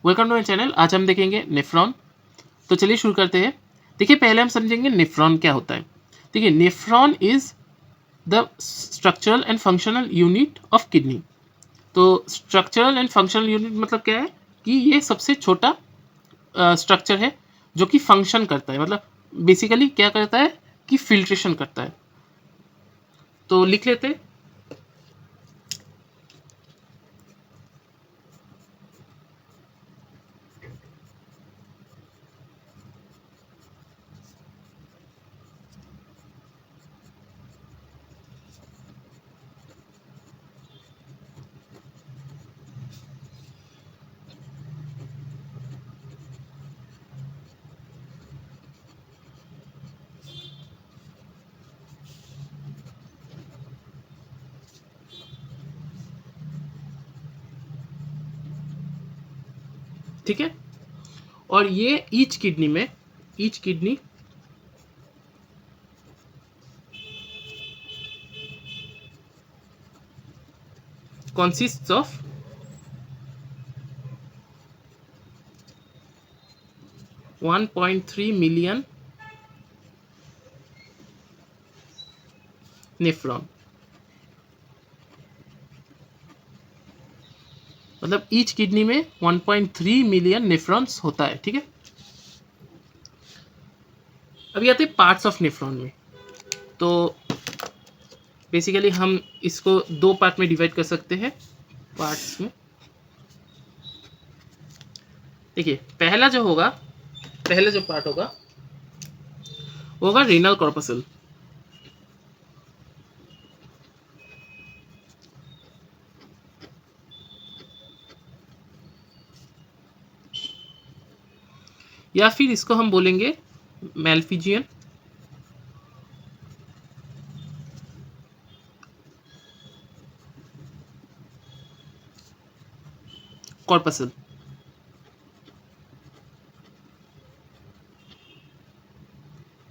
Welcome to my channel. आज हम देखेंगे नेफ्रॉन। तो चलिए शुरू करते हैं। देखिए, पहले हम समझेंगे नेफ्रॉन क्या होता है। देखिए, nephron is the structural and functional unit of kidney. तो स्ट्रक्चरल एंड फंक्शनल यूनिट मतलब क्या है कि ये सबसे छोटा स्ट्रक्चर है जो कि फंक्शन करता है, मतलब बेसिकली क्या करता है कि फिल्ट्रेशन करता है। तो लिख लेते हैं। ठीक है, और ये each kidney consists of 1.3 million nephron. मतलब ईच किडनी में 1.3 मिलियन नेफ्रॉन्स होता है। ठीक है, अभी आते हैं पार्ट्स ऑफ नेफ्रॉन में। तो बेसिकली हम इसको दो पार्ट में डिवाइड कर सकते हैं। पार्ट्स में देखिए, पहला जो पार्ट होगा वो होगा रीनल कॉर्पसल। या फिर इसको हम बोलेंगे मैल्फिजियन कॉर्पसल।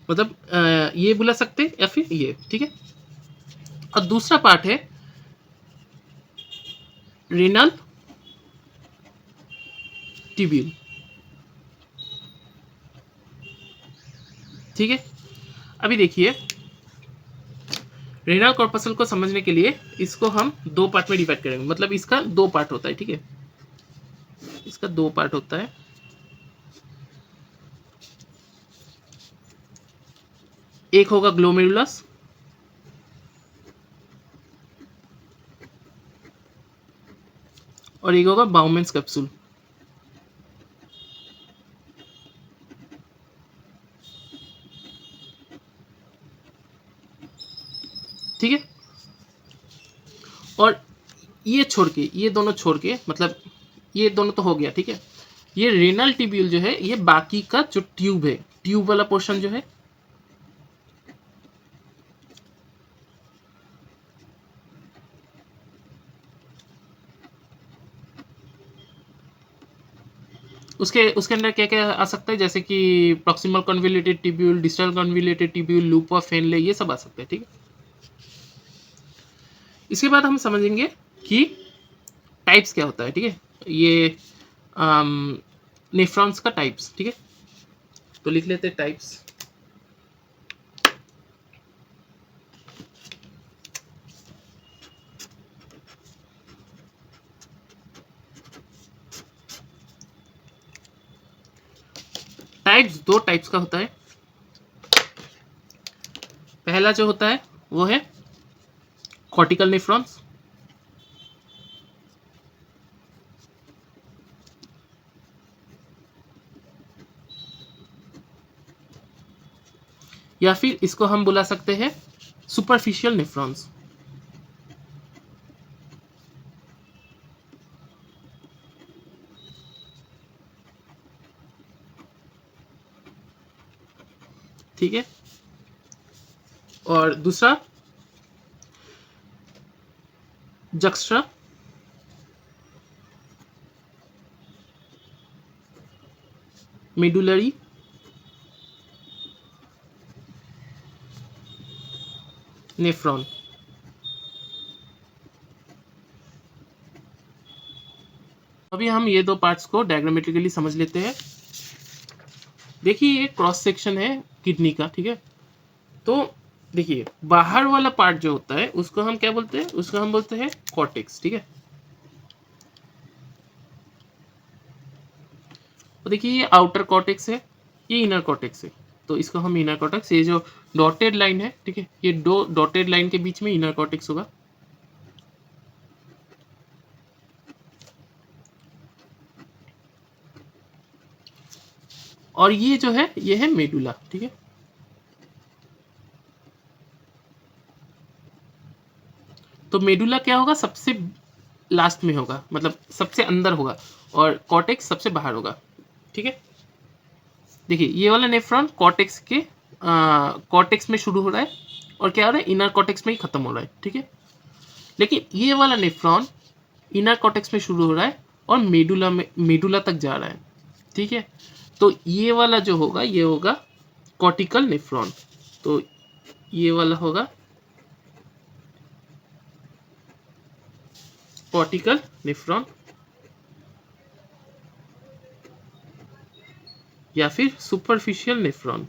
मतलब ये बुला सकते हैं या फिर ये। ठीक है, और दूसरा पार्ट है रीनल ट्यूब्यूल। ठीक है, अभी देखिए, रीनल कॉर्पसल को समझने के लिए इसको हम दो पार्ट में डिवाइड करेंगे। मतलब इसका दो पार्ट होता है। ठीक है, इसका दो पार्ट होता है। एक होगा ग्लोमेरुलस और एक होगा बाउमेंस कैप्सूल। ठीक है, और ये दोनों छोड़ के, मतलब ये दोनों तो हो गया। ठीक है, ये रेनल ट्यूब्यूल जो है, ये बाकी का जो ट्यूब है, ट्यूब वाला पोर्शन जो है, उसके उसके अंदर क्या क्या आ सकता है, जैसे कि proximal convoluted tubule, distal convoluted tubule, loop of Henle, ये सब आ सकते हैं। ठीक है, इसके बाद हम समझेंगे कि टाइप्स क्या होता है। ठीक है, ये नेफ्रॉन्स का टाइप्स। ठीक है, तो लिख लेते हैं टाइप्स। टाइप्स दो टाइप्स का होता है। पहला जो होता है वो है कॉर्टिकल नेफ्रॉन्स। या फिर इसको हम बुला सकते हैं सुपरफिशियल नेफ्रॉन्स। ठीक है, और दूसरा जक्स्ट्रा मेडुलरी नेफ्रॉन। अभी हम ये दो पार्ट्स को डायग्रामेटिकली समझ लेते हैं। देखिए ये क्रॉस सेक्शन है किडनी का, ठीक है। तो देखिए बाहर वाला पार्ट जो होता है उसको हम क्या बोलते हैं, उसको हम बोलते हैं कॉर्टेक्स, ठीक है। तो देखिए ये आउटर कॉर्टेक्स है, ये इनर कॉर्टेक्स है। तो इसको हम इनर कॉर्टेक्स, ये जो डॉटेड लाइन है, ठीक है, ये दो डॉटेड लाइन के बीच में इनर कॉर्टेक्स होगा। और ये जो है ये है मेडुला, ठीक है। तो मेडुला क्या होगा, सबसे लास्ट में होगा, मतलब सबसे अंदर होगा, और कॉर्टेक्स सबसे बाहर होगा, ठीक है। देखिए ये वाला नेफ्रॉन कॉर्टेक्स के कॉर्टेक्स में शुरू हो रहा है और क्या हो रहा है, इनर कॉर्टेक्स में ही खत्म हो रहा है, ठीक है। लेकिन ये वाला नेफ्रॉन इनर कॉर्टेक्स में शुरू हो रहा है और मेडुला तक जा रहा है, ठीक है। तो ये वाला जो होगा ये होगा कॉर्टिकल नेफ्रॉन। तो ये वाला होगा कॉर्टिकल नेफ्रॉन या फिर सुपरफिशियल नेफ्रॉन।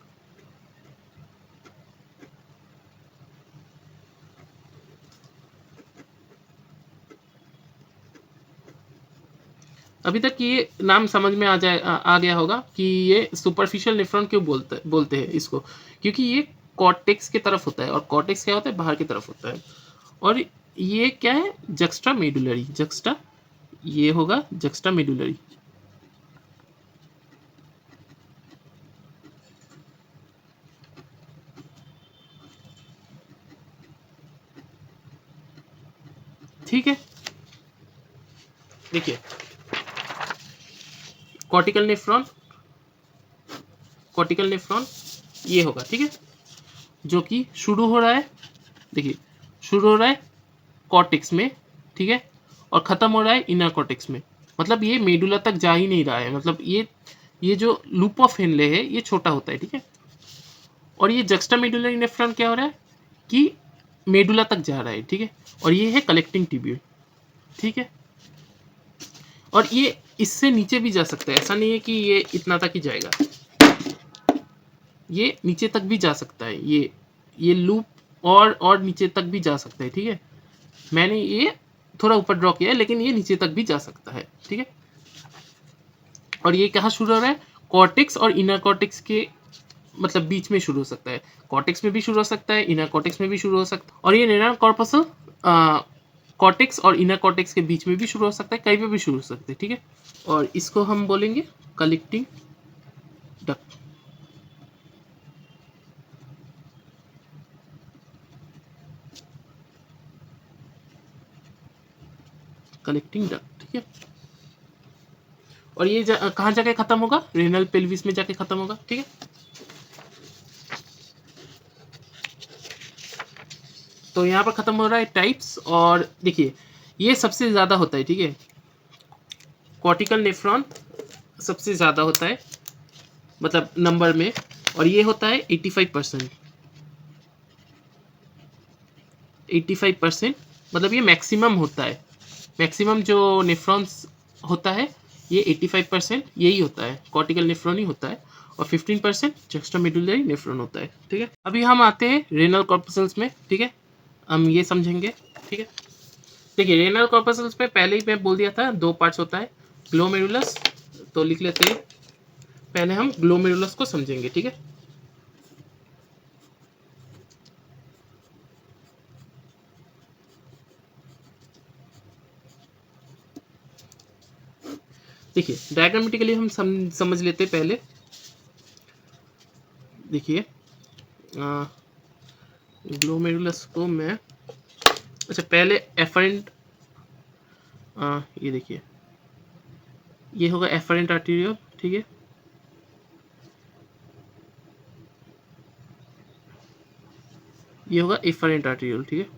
अभी तक ये नाम समझ में आ गया होगा कि ये सुपरफिशियल नेफ्रॉन क्यों बोलते हैं इसको, क्योंकि ये कॉर्टेक्स की तरफ होता है, और कॉर्टेक्स क्या होता है, बाहर की तरफ होता है। और ये क्या है, जक्स्ट्रा मेडुलरी, ये होगा जक्स्ट्रा मेडुलरी। ठीक है, देखिए कॉर्टिकल नेफ्रॉन, कॉर्टिकल नेफ्रॉन ये होगा, ठीक है, जो कि शुरू हो रहा है, देखिए शुरू हो रहा है कॉर्टेक्स में, ठीक है, और खत्म हो रहा है इनर कॉर्टेक्स में। मतलब ये मेडुला तक जा ही नहीं रहा है, मतलब ये जो लूप ऑफ हेनले है ये छोटा होता है, ठीक है। और ये जक्स्टा मेडुलरी नेफ्रॉन क्या हो रहा है कि मेडुला तक जा रहा है, ठीक है। और ये है कलेक्टिंग ट्यूब्यूल, ठीक है। और ये इससे नीचे भी जा सकता है, ऐसा नहीं है कि ये इतना तक ही जाएगा, ये नीचे तक भी जा सकता है, ये लूप और नीचे तक भी जा सकता है, ठीक है। मैंने ये थोड़ा ऊपर ड्रॉ किया है, लेकिन ये नीचे तक भी जा सकता है, ठीक है। और ये कहाँ शुरू हो रहा है, कॉर्टेक्स और इनर कॉर्टेक्स के मतलब बीच में शुरू हो सकता है, कॉर्टेक्स में भी शुरू हो सकता है, इनर कॉर्टेक्स में भी शुरू हो सकता है। और ये नेनर कॉर्पसल कॉर्टेक्स और इनर कॉर्टेक्स के बीच में भी शुरू हो सकता है, कहीं पे भी शुरू हो सकता है, ठीक है। और इसको हम बोलेंगे कलेक्टिंग डक्ट, कलेक्टिंग डक्ट, ठीक है। और ये कहाँ जाके खत्म होगा, रेनल पेल्विस में जाके खत्म होगा, ठीक है। तो यहाँ पर खत्म हो रहा है टाइप्स, और देखिए ये सबसे ज़्यादा होता है, ठीक है, कॉर्टिकल नेफ्रॉन सबसे ज़्यादा होता है मतलब नंबर में, और ये होता है 85%, 85%, मतलब ये मैक्सिमम होता है, मैक्सिमम जो नेफ्रॉन्स होता है ये 85% यही होता है, कॉर्टिकल नेफ्रॉन ही होता है, और 15% जक्स्टामेडुलरी नेफ्रॉन होता है, ठीक है। अभी हम आते हैं रेनल कॉर्पसल्स में, ठीक है, हम ये समझेंगे, ठीक है। देखिए रेनल कॉर्पसल्स पे पहले ही मैं बोल दिया था दो पार्ट्स होता है, ग्लोमेरुलस, तो लिख लेते हैं, पहले हम ग्लोमेरुलस को समझेंगे, ठीक है। देखिए डायग्रामेटिकली हम समझ लेते हैं पहले। देखिए ग्लोमेरुलस को मैं, अच्छा पहले एफरेंट, ये देखिए ये होगा एफरेंट आर्टेरियल, ठीक है। ये होगा एफरेंट आर्टेरियल, ठीक है।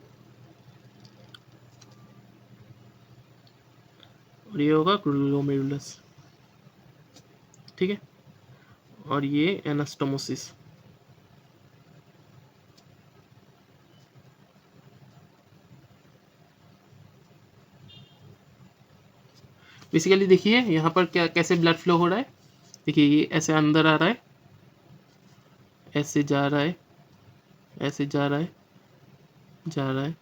और ये होगा ग्लोमेरुलस, ठीक है। और ये एनास्टोमोसिस, बेसिकली देखिए यहाँ पर क्या कैसे ब्लड फ्लो हो रहा है। देखिए ये ऐसे अंदर आ रहा है, ऐसे जा रहा है, ऐसे जा रहा है, जा रहा है।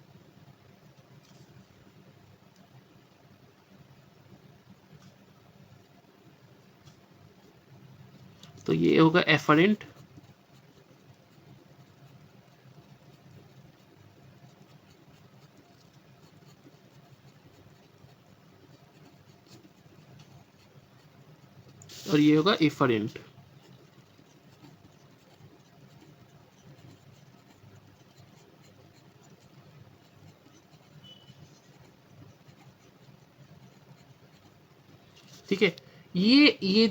तो ये होगा एफरेंट, और ये होगा एफरेंट। ठीक है, ये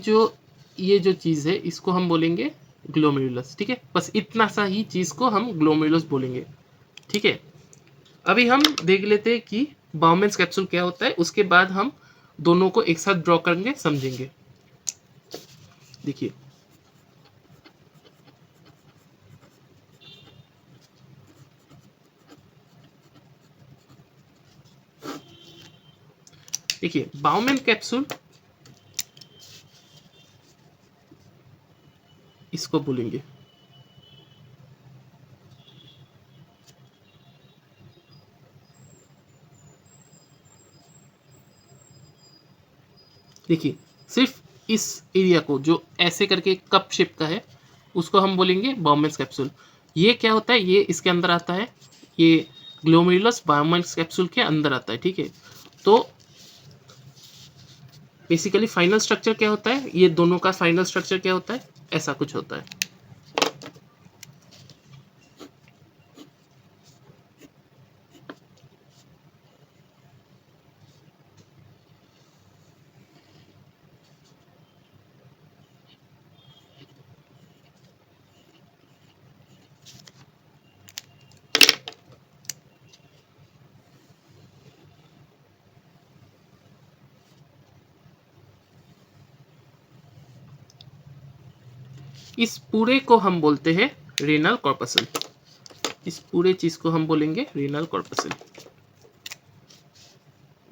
जो चीज़ है इसको हम बोलेंगे ग्लोमेरुलस। ठीक है, बस इतना सा ही चीज़ को हम ग्लोमेरुलस बोलेंगे। ठीक है, अभी हम देख लेते हैं कि बाउमेंस कैप्सूल क्या होता है, उसके बाद हम दोनों को एक साथ ड्रॉ करेंगे, समझेंगे। देखिए देखिए बाउमेन कैप्सूल इसको बोलेंगे। देखिए सिर्फ इस एरिया को जो ऐसे करके कप शेप का है उसको हम बोलेंगे बाउमेंस कैप्सूल। ये क्या होता है, ये इसके अंदर आता है, ये ग्लोमेरुलस बाउमेंस कैप्सूल के अंदर आता है। ठीक है, तो बेसिकली फाइनल स्ट्रक्चर क्या होता है, ये दोनों का फाइनल स्ट्रक्चर क्या होता है, ऐसा कुछ होता है। इस पूरे को हम बोलते हैं रेनल कॉर्पसल। इस पूरे चीज को हम बोलेंगे रेनल कॉर्पसल।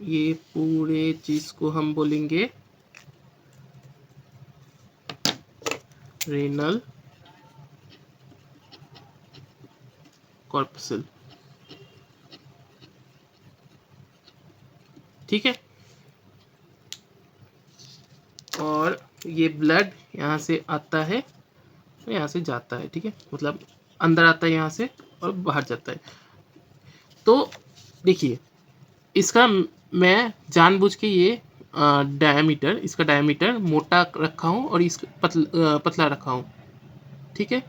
ये पूरे चीज को हम बोलेंगे रेनल कॉर्पसल। ठीक है, और ये ब्लड यहाँ से आता है, यहाँ से जाता है। ठीक है, मतलब अंदर आता है यहाँ से और बाहर जाता है। तो देखिए इसका मैं जानबूझ के ये डायमीटर, इसका डायमीटर मोटा रखा हूँ और इसका पतला रखा हूँ। ठीक है,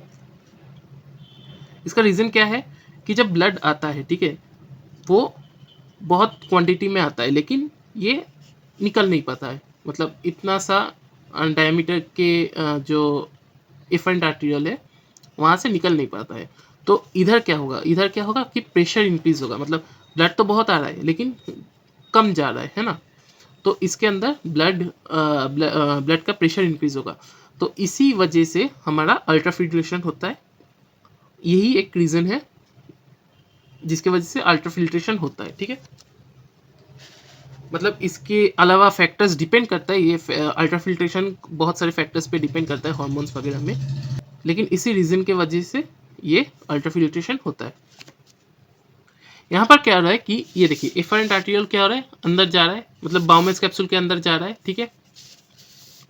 इसका रीज़न क्या है कि जब ब्लड आता है, ठीक है, वो बहुत क्वांटिटी में आता है लेकिन ये निकल नहीं पाता है। मतलब इतना सा डायमीटर के जो इफेंट आर्टेरियल है वहाँ से निकल नहीं पाता है। तो इधर क्या होगा, इधर क्या होगा कि प्रेशर इंक्रीज होगा। मतलब ब्लड तो बहुत आ रहा है लेकिन कम जा रहा है ना। तो इसके अंदर ब्लड का प्रेशर इंक्रीज होगा। तो इसी वजह से हमारा अल्ट्राफिल्ट्रेशन होता है। यही एक रीज़न है जिसकी वजह से अल्ट्राफिल्ट्रेशन होता है। ठीक है, मतलब इसके अलावा फैक्टर्स डिपेंड करता है, ये अल्ट्राफिल्ट्रेशन बहुत सारे फैक्टर्स पे डिपेंड करता है, हार्मोन्स वगैरह में। लेकिन इसी रीज़न के वजह से ये अल्ट्राफिल्ट्रेशन होता है। यहाँ पर क्या हो रहा है कि ये देखिए एफरेंट आर्टेरियल क्या हो रहा है, अंदर जा रहा है, मतलब बाउमेंस कैप्सूल के अंदर जा रहा है। ठीक है,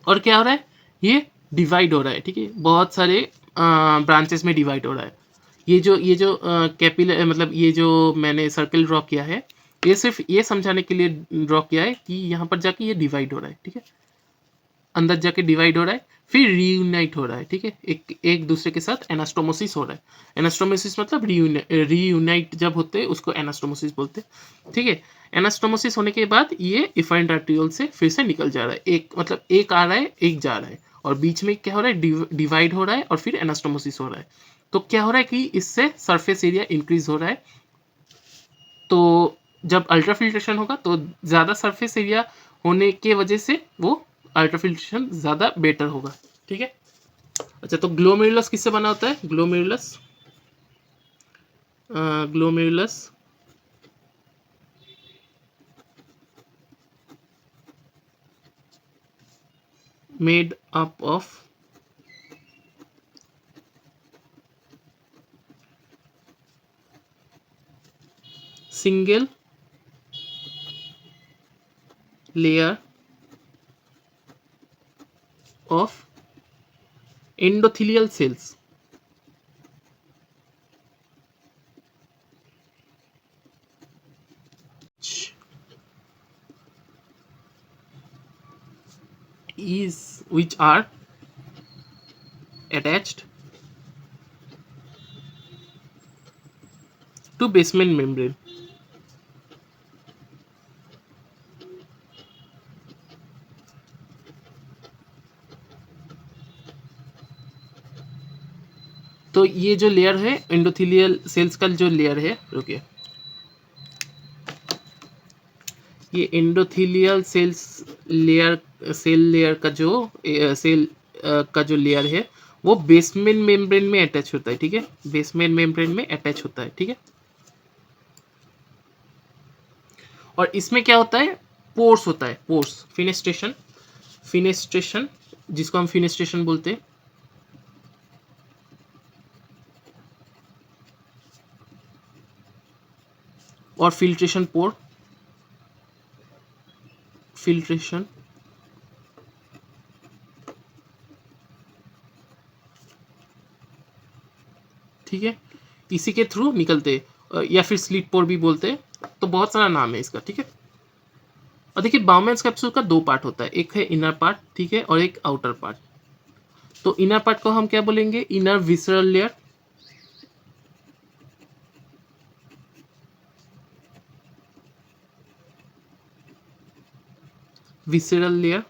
और क्या हो रहा है, ये डिवाइड हो रहा है। ठीक है, बहुत सारे ब्रांचेस में डिवाइड हो रहा है। ये जो कैपिलर, मतलब ये जो मैंने सर्कल ड्रॉ किया है, ये सिर्फ ये समझाने के लिए ड्रॉ किया है कि यहाँ पर जाके ये डिवाइड हो रहा है। ठीक है, अंदर जाके डिवाइड हो रहा है, फिर रीयूनाइट हो रहा है। ठीक है, एक एक दूसरे के साथ एनास्टोमोसिस हो रहा है। एनास्टोमोसिस मतलब रीयूनाइट जब होते हैं उसको एनास्टोमोसिस बोलते हैं। ठीक है, एनास्टोमोसिस होने के बाद ये इफेरेंट आर्टेरियल से फिर से निकल जा रहा है। एक मतलब एक आ रहा है, एक जा रहा है, और बीच में क्या हो रहा है, डिवाइड हो रहा है और फिर एनास्टोमोसिस हो रहा है। तो क्या हो रहा है कि इससे सरफेस एरिया इंक्रीज हो रहा है। तो जब अल्ट्राफिल्ट्रेशन होगा तो ज़्यादा सरफेस एरिया होने के वजह से वो अल्ट्राफिल्ट्रेशन ज़्यादा बेटर होगा। ठीक है, अच्छा तो ग्लोमेरुलस किससे बना होता है, glomerulus made up of single layer of endothelial cells which are attached to basement membrane. तो ये जो लेयर है एंडोथेलियल सेल्स का जो लेयर है, रुकिए, ये एंडोथेलियल सेल लेयर का जो सेल का जो लेयर है वो बेसमेंट मेम्ब्रेन में अटैच होता है, ठीक है, बेसमेंट मेम्ब्रेन में अटैच होता है, ठीक है। और इसमें क्या होता है, पोर्स होता है, पोर्स, फिनेस्ट्रेशन जिसको हम फिनेस्ट्रेशन बोलते हैं, और फिल्ट्रेशन पोर, फिल्ट्रेशन, ठीक है, इसी के थ्रू निकलते या फिर स्लिट पोर भी बोलते हैं, तो बहुत सारा नाम है इसका, ठीक है। और देखिए बाउमेन्स कैप्सूल का दो पार्ट होता है, एक है इनर पार्ट, ठीक है, और एक आउटर पार्ट। तो इनर पार्ट को हम क्या बोलेंगे, inner visceral layer, visceral layer,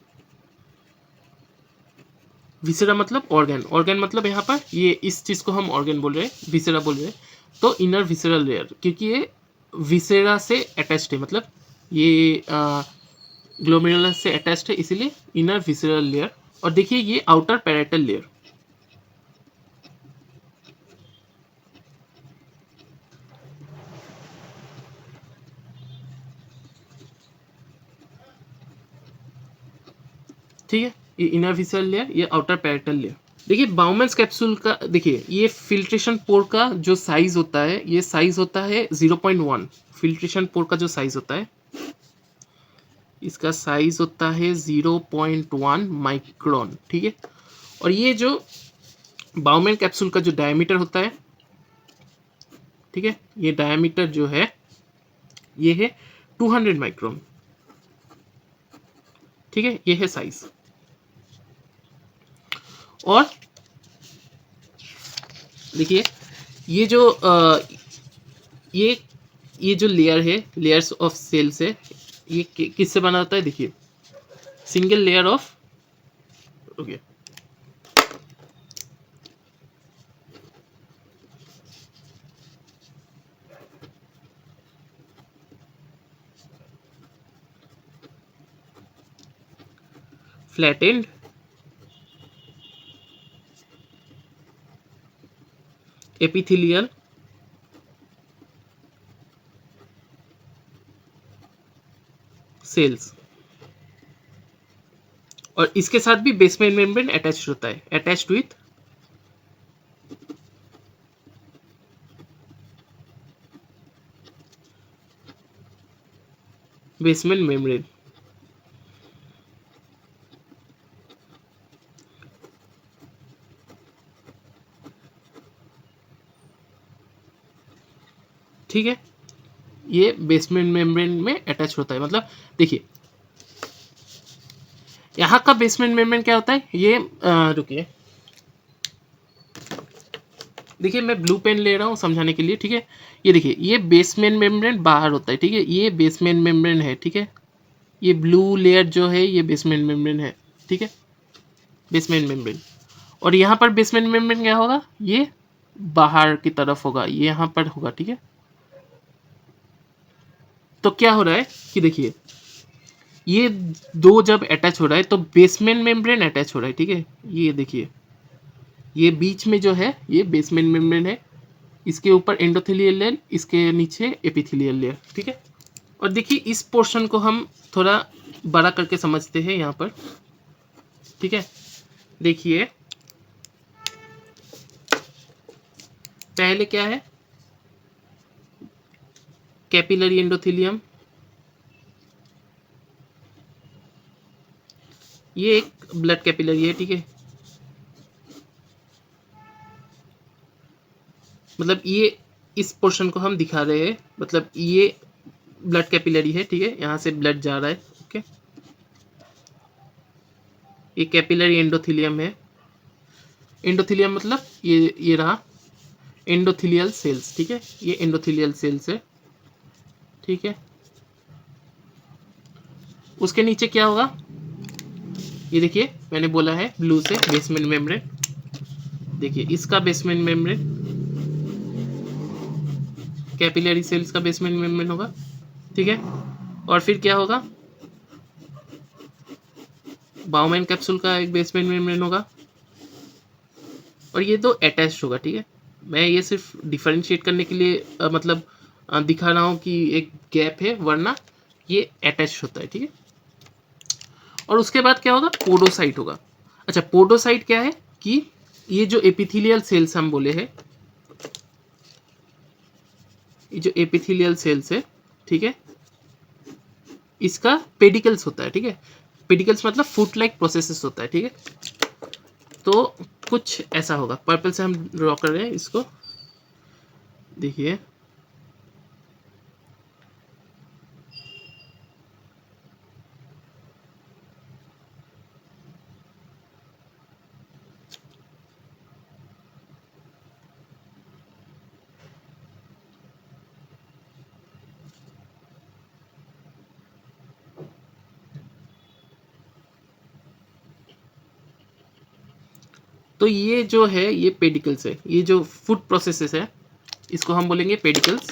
viscera मतलब ऑर्गन, ऑर्गन मतलब यहाँ पर ये इस चीज को हम ऑर्गन बोल रहे हैं, विसेरा बोल रहे हैं। तो इनर विसेरल लेयर, क्योंकि ये विसेरा से अटैच्ड है, मतलब ये ग्लोमेरुलस से अटैच्ड है, इसीलिए इनर विसेरल लेयर। और देखिए ये आउटर पैराइटल लेयर, ठीक है, ये इनर विसेरल लेयर, ये आउटर पैराइटल लेयर। देखिए बाउमेन्स कैप्सूल का, देखिए ये फिल्ट्रेशन पोर का जो साइज होता है, ये साइज होता है 0.1, फिल्ट्रेशन पोर का जो साइज होता है, इसका साइज होता है 0.1 माइक्रोन, ठीक है। और ये जो बाउमेन कैप्सूल का जो डायमीटर होता है, ठीक है, ये डायमीटर जो है ये है 200 माइक्रोन, ठीक है, ये है साइज। और देखिए ये जो ये जो लेयर है, लेयर्स ऑफ सेल्स है, ये किससे बना होता है, देखिए single layer of, okay, flattened epithelial cells, और इसके साथ भी बेसमेंट मेम्ब्रेन अटैच होता है, अटैच्ड विथ बेसमेंट मेम्ब्रेन, ठीक है, ये बेसमेंट मेम्ब्रेन में अटैच होता है। मतलब देखिए यहाँ का बेसमेंट मेम्ब्रेन क्या होता है, ये रुकिए, देखिए मैं ब्लू पेन ले रहा हूँ समझाने के लिए, ठीक है। ये देखिए ये बेसमेंट मेम्ब्रेन बाहर होता है, ठीक है, ये बेसमेंट मेम्ब्रेन है, ठीक है, ये ब्लू लेयर जो है ये बेसमेंट मेम्ब्रेन है, ठीक है, बेसमेंट मेम्ब्रेन। और यहाँ पर बेसमेंट मेम्ब्रेन क्या होगा, ये बाहर की तरफ होगा, ये यहाँ पर होगा, ठीक है। तो क्या हो रहा है कि देखिए ये दो जब अटैच हो रहा है तो बेसमेंट मेम्ब्रेन अटैच हो रहा है, ठीक है, ये देखिए ये बीच में जो है ये बेसमेंट मेम्ब्रेन है, इसके ऊपर एंडोथेलियल लेयर, इसके नीचे एपिथेलियल लेयर, ठीक है। और देखिए इस पोर्शन को हम थोड़ा बड़ा करके समझते हैं यहाँ पर, ठीक है, देखिए पहले क्या है, कैपिलरी एंडोथेलियम, ये एक ब्लड कैपिलरी है, ठीक है, मतलब ये इस पोर्शन को हम दिखा रहे हैं, मतलब ये ब्लड कैपिलरी है, ठीक है, यहाँ से ब्लड जा रहा है, ओके। ये कैपिलरी एंडोथेलियम है, एंडोथेलियम मतलब ये रहा एंडोथेलियल सेल्स, ठीक है, ये एंडोथेलियल सेल्स है, ठीक है। उसके नीचे क्या होगा, ये देखिए मैंने बोला है ब्लू से बेसमेंट मेम्ब्रेन, देखिए इसका बेसमेंट मेम्ब्रेन कैपिलरी सेल्स का बेसमेंट मेम्ब्रेन होगा, ठीक है। और फिर क्या होगा, बाउमैन कैप्सूल का एक बेसमेंट मेम्ब्रेन होगा, और ये दो अटैच्ड होगा, ठीक है। मैं ये सिर्फ डिफरेंशिएट करने के लिए मतलब दिखा रहा हूँ कि एक गैप है, वरना ये अटैच होता है, ठीक है। और उसके बाद क्या होगा, पोडोसाइट होगा। अच्छा, पोडोसाइट क्या है कि ये जो एपिथेलियल सेल्स हम बोले हैं, ये जो एपिथेलियल सेल्स है, ठीक है, इसका पेडिकल्स होता है, ठीक है। पेडिकल्स मतलब फुट लाइक प्रोसेसेस होता है, ठीक है। तो कुछ ऐसा होगा, पर्पल से हम ड्रॉ कर रहे हैं इसको, देखिए तो ये जो है ये पेडिकल्स है, ये जो फुट प्रोसेसेस है इसको हम बोलेंगे पेडिकल्स,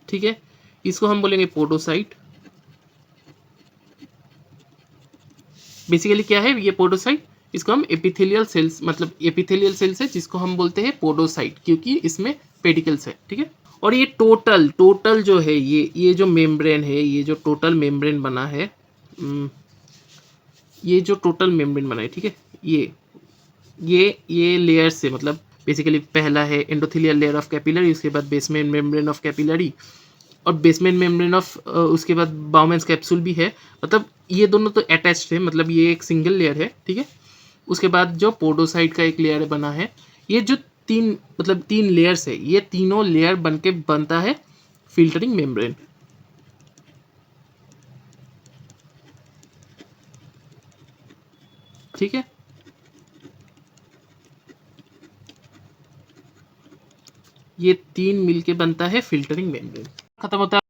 ठीक है। इसको हम बोलेंगे पोडोसाइट। बेसिकली क्या है ये पोडोसाइट, इसको हम एपिथेलियल सेल्स, मतलब एपिथेलियल सेल्स है जिसको हम बोलते हैं पोडोसाइट, क्योंकि इसमें पेडिकल्स है, ठीक है। और ये टोटल टोटल जो है ये जो मेम्ब्रेन है, ये जो टोटल मेम्ब्रेन बना है, ये जो टोटल मेम्ब्रेन बना है, ठीक है, ये लेयर से, मतलब बेसिकली पहला है एंडोथेलियल लेयर ऑफ कैपिलरी, उसके बाद बेसमेंट मेम्ब्रेन ऑफ कैपिलरी, और बेसमेंट मेम्ब्रेन ऑफ उसके बाद बाउमेंस कैप्सूल भी है, मतलब ये दोनों तो अटैच्ड है, मतलब ये एक सिंगल लेयर है, ठीक है। उसके बाद जो पोडोसाइट का एक लेयर बना है, ये जो तीन लेयर्स है, ये तीनों लेयर बन के बनता है फिल्टरिंग मेम्ब्रेन, ठीक है। ये तीन मिलके बनता है फिल्टरिंग मेम्ब्रेन, खत्म होता है।